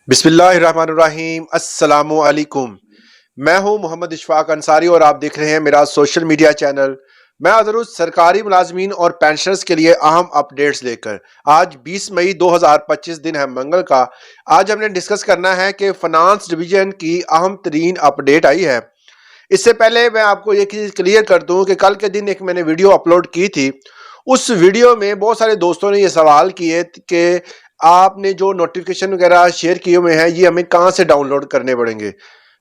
बिस्मिल्लाहिर्रहमानिर्रहीम अस्सलामुअलैकुम। मैं हूं मोहम्मद इशफाक अंसारी और आप देख रहे हैं मेरा सोशल मीडिया चैनल। मैं हर रोज सरकारी मुलाजमीन और पेंशनर्स के लिए अहम अपडेट्स लेकर आज 20 मई 2025 दिन है मंगल का। आज हमने डिस्कस करना है कि फाइनेंस डिवीजन की अहम तरीन अपडेट आई है। इससे पहले मैं आपको ये चीज क्लियर कर दूं कि कल के दिन एक मैंने वीडियो अपलोड की थी। उस वीडियो में बहुत सारे दोस्तों ने ये सवाल किए कि आपने जो नोटिफिकेशन वगैरह शेयर किए हुए हैं ये हमें कहाँ से डाउनलोड करने पड़ेंगे।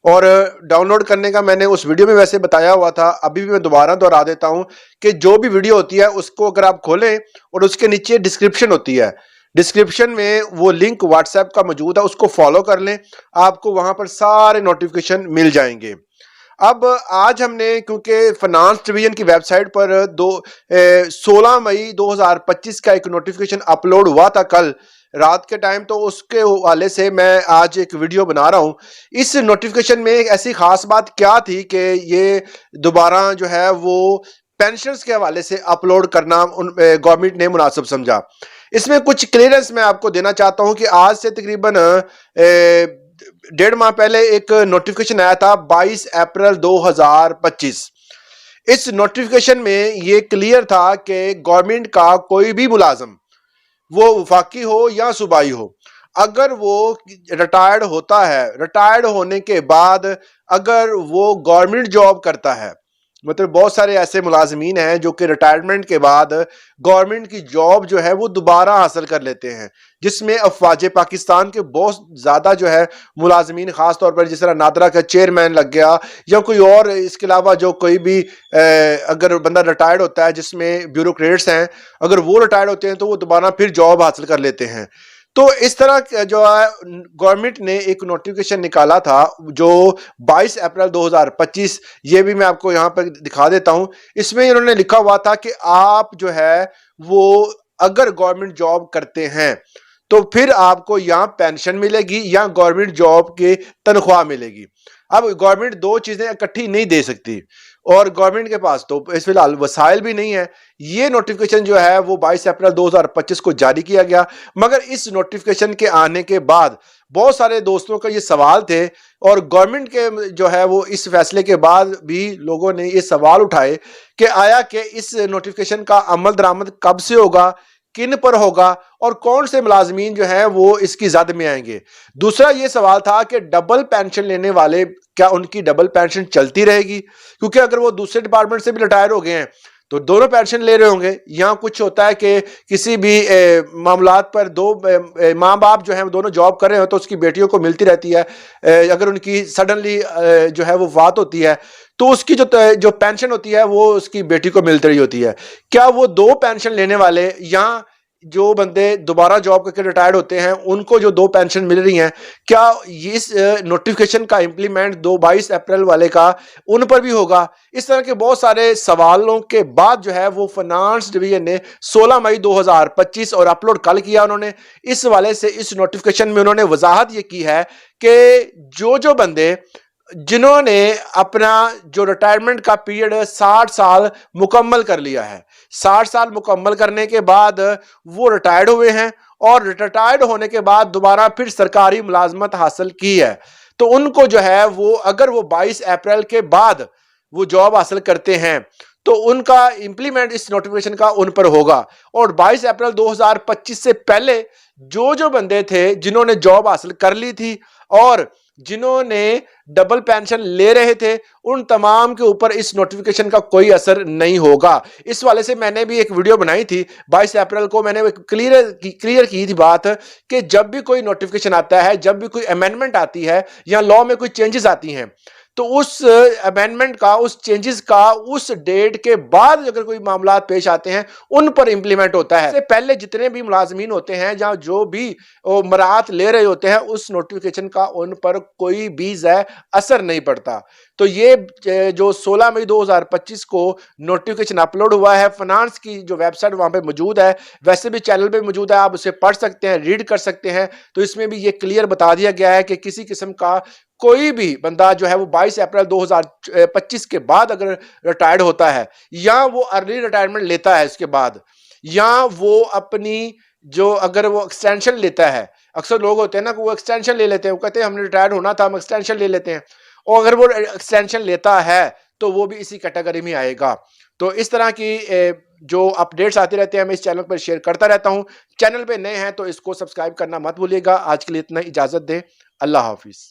और डाउनलोड करने का मैंने उस वीडियो में वैसे बताया हुआ था, अभी भी मैं दोबारा दोहरा देता हूँ कि जो भी वीडियो होती है उसको अगर आप खोलें और उसके नीचे डिस्क्रिप्शन होती है, डिस्क्रिप्शन में वो लिंक व्हाट्सएप का मौजूद है, उसको फॉलो कर लें, आपको वहां पर सारे नोटिफिकेशन मिल जाएंगे। अब आज हमने क्योंकि फाइनेंस डिवीजन की वेबसाइट पर 16 मई 2025 का एक नोटिफिकेशन अपलोड हुआ था कल रात के टाइम, तो उसके हवाले से मैं आज एक वीडियो बना रहा हूं। इस नोटिफिकेशन में एक ऐसी खास बात क्या थी कि ये दोबारा जो है वो पेंशनर्स के हवाले से अपलोड करना गवर्नमेंट ने मुनासिब समझा। इसमें कुछ क्लियरेंस मैं आपको देना चाहता हूं कि आज से तकरीबन 1.5 माह पहले एक नोटिफिकेशन आया था 22 अप्रैल 2025। इस नोटिफिकेशन में ये क्लियर था कि गवर्नमेंट का कोई भी मुलाजम, वो वफाकी हो या सूबाई हो, अगर वो रिटायर्ड होता है, रिटायर्ड होने के बाद अगर वो गवर्नमेंट जॉब करता है, मतलब बहुत सारे ऐसे मुलाजमीन हैं जो कि रिटायरमेंट के बाद गवर्नमेंट की जॉब जो है वो दोबारा हासिल कर लेते हैं, जिसमें अफवाज पाकिस्तान के बहुत ज़्यादा जो है मुलाजमीन, ख़ास तौर पर जिस तरह नादरा का चेयरमैन लग गया या कोई और, इसके अलावा जो कोई भी अगर बंदा रिटायर्ड होता है जिसमें ब्यूरोक्रेट्स हैं, अगर वो रिटायर्ड होते हैं तो वो दोबारा फिर जॉब हासिल कर लेते हैं। तो इस तरह जो है गवर्नमेंट ने एक नोटिफिकेशन निकाला था जो 22 अप्रैल 2025, ये भी मैं आपको यहाँ पर दिखा देता हूँ। इसमें इन्होंने लिखा हुआ था कि आप जो है वो अगर गवर्नमेंट जॉब करते हैं तो फिर आपको यहाँ पेंशन मिलेगी या गवर्नमेंट जॉब की तनख्वाह मिलेगी। अब गवर्नमेंट दो चीजें इकट्ठी नहीं दे सकती और गवर्नमेंट के पास तो इस फिलहाल वसाइल भी नहीं है। ये नोटिफिकेशन जो है वो 22 अप्रैल 2025 को जारी किया गया, मगर इस नोटिफिकेशन के आने के बाद बहुत सारे दोस्तों का ये सवाल थे और गवर्नमेंट के जो है वो इस फैसले के बाद भी लोगों ने ये सवाल उठाए कि आया कि इस नोटिफिकेशन का अमल दरामद कब से होगा, किन पर होगा और कौन से मुलाजमीन जो है वो इसकी जद में आएंगे। दूसरा ये सवाल था कि डबल पेंशन लेने वाले, क्या उनकी डबल पेंशन चलती रहेगी, क्योंकि अगर वो दूसरे डिपार्टमेंट से भी रिटायर हो गए हैं तो दोनों पेंशन ले रहे होंगे। यहाँ कुछ होता है कि किसी भी मामलात पर दो माँ बाप जो है दोनों जॉब कर रहे हो तो उसकी बेटियों को मिलती रहती है। अगर उनकी सडनली जो है वो वात होती है तो उसकी जो पेंशन होती है वो उसकी बेटी को मिलती रही होती है। क्या वो दो पेंशन लेने वाले या जो बंदे दोबारा जॉब करके रिटायर्ड होते हैं उनको जो दो पेंशन मिल रही हैं, क्या इस नोटिफिकेशन का इंप्लीमेंट 22 अप्रैल वाले का उन पर भी होगा? इस तरह के बहुत सारे सवालों के बाद जो है वो फाइनेंस डिवीजन ने 16 मई 2025 और अपलोड कल किया उन्होंने। इस वाले से इस नोटिफिकेशन में उन्होंने वजाहत ये की है कि जो बंदे जिन्होंने अपना जो रिटायरमेंट का पीरियड 60 साल मुकम्मल कर लिया है, 60 साल मुकम्मल करने के बाद वो रिटायर्ड हुए हैं और रिटायर्ड होने के बाद दोबारा फिर सरकारी मुलाजमत हासिल की है, तो उनको जो है वो अगर वो 22 अप्रैल के बाद वो जॉब हासिल करते हैं तो उनका इंप्लीमेंट इस नोटिफिकेशन का उन पर होगा। और 22 अप्रैल 2025 से पहले जो बंदे थे जिन्होंने जॉब हासिल कर ली थी और जिन्होंने डबल पेंशन ले रहे थे, उन तमाम के ऊपर इस नोटिफिकेशन का कोई असर नहीं होगा। इस वाले से मैंने भी एक वीडियो बनाई थी 22 अप्रैल को, मैंने क्लियर की थी बात कि जब भी कोई नोटिफिकेशन आता है, जब भी कोई अमेंडमेंट आती है या लॉ में कोई चेंजेस आती हैं, तो उस अमेंडमेंट का, उस चेंजेस का उस डेट के बाद अगर कोई मामला पेश आते हैं उन पर इंप्लीमेंट होता है। इससे पहले जितने भी मुलाजमीन होते हैं या जो भी मराहत ले रहे होते हैं उस नोटिफिकेशन का उन पर कोई भी असर नहीं पड़ता। तो ये जो 16 मई 2025 को नोटिफिकेशन अपलोड हुआ है, फाइनेंस की जो वेबसाइट वहां पे मौजूद है, वैसे भी चैनल पे मौजूद है, आप उसे पढ़ सकते हैं, रीड कर सकते हैं। तो इसमें भी ये क्लियर बता दिया गया है कि किसी किस्म का कोई भी बंदा जो है वो 22 अप्रैल 2025 के बाद अगर रिटायर्ड होता है या वो अर्ली रिटायरमेंट लेता है इसके बाद, या वो अपनी जो अगर वो एक्सटेंशन लेता है, अक्सर लोग होते हैं ना कि वो एक्सटेंशन ले लेते हैं, वो कहते हैं हमने रिटायर्ड होना था, हम एक्सटेंशन ले लेते हैं, और अगर वो एक्सटेंशन लेता है तो वो भी इसी कैटेगरी में आएगा। तो इस तरह की जो अपडेट्स आते रहते हैं मैं इस चैनल पर शेयर करता रहता हूँ। चैनल पे नए हैं तो इसको सब्सक्राइब करना मत भूलिएगा। आज के लिए इतना, इजाज़त दें। अल्लाह हाफिज़।